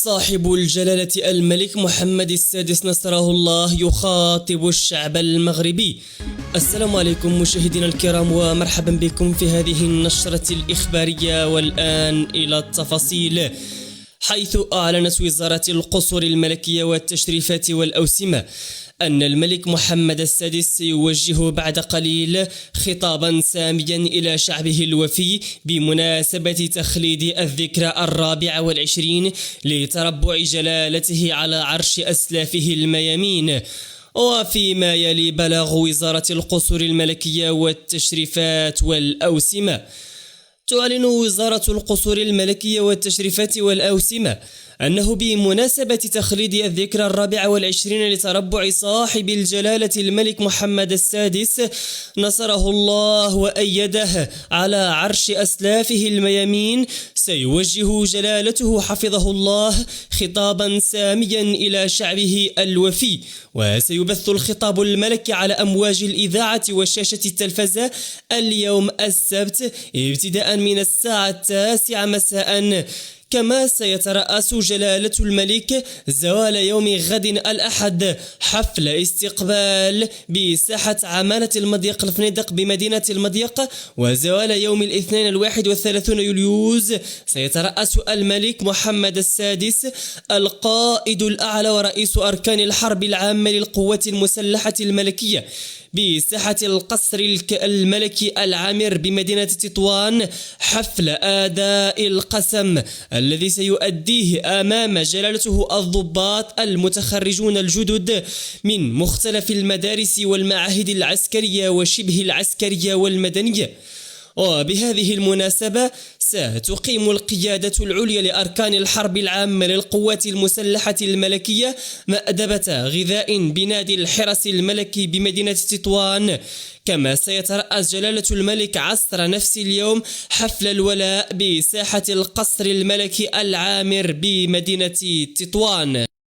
صاحب الجلالة الملك محمد السادس نصره الله يخاطب الشعب المغربي. السلام عليكم مشاهدينا الكرام، ومرحبا بكم في هذه النشرة الإخبارية. والآن إلى التفاصيل. حيث أعلنت وزارة القصور الملكية والتشريفات والأوسمة أن الملك محمد السادس سيوجه بعد قليل خطابا ساميا إلى شعبه الوفي بمناسبة تخليد الذكرى 24 لتربع جلالته على عرش أسلافه الميامين. وفيما يلي بلاغ وزارة القصور الملكية والتشريفات والأوسمة، تعلن وزارة القصور الملكية والتشريفات والأوسمة أنه بمناسبة تخليد الذكرى 24 لتربع صاحب الجلالة الملك محمد السادس نصره الله وأيده على عرش أسلافه الميامين، سيوجه جلالته حفظه الله خطابا ساميا إلى شعبه الوفي، وسيبث الخطاب الملكي على أمواج الإذاعة وشاشة التلفزة اليوم السبت ابتداء من الساعة 9 مساء. كما سيترأس جلالة الملك زوال يوم غد الأحد حفل استقبال بساحة عمالة المضيق الفنيدق بمدينة المضيق، وزوال يوم الاثنين 31 يوليوز سيترأس الملك محمد السادس القائد الأعلى ورئيس أركان الحرب العامة للقوات المسلحة الملكية بساحة القصر الملكي العامر بمدينة تطوان حفل أداء القسم الذي سيؤديه أمام جلالته الضباط المتخرجون الجدد من مختلف المدارس والمعاهد العسكرية وشبه العسكرية والمدنية. وبهذه المناسبة ستقيم القيادة العليا لأركان الحرب العامة للقوات المسلحة الملكية مأدبة غذاء بنادي الحرس الملكي بمدينة تطوان. كما سيترأس جلالة الملك عصر نفس اليوم حفل الولاء بساحة القصر الملكي العامر بمدينة تطوان.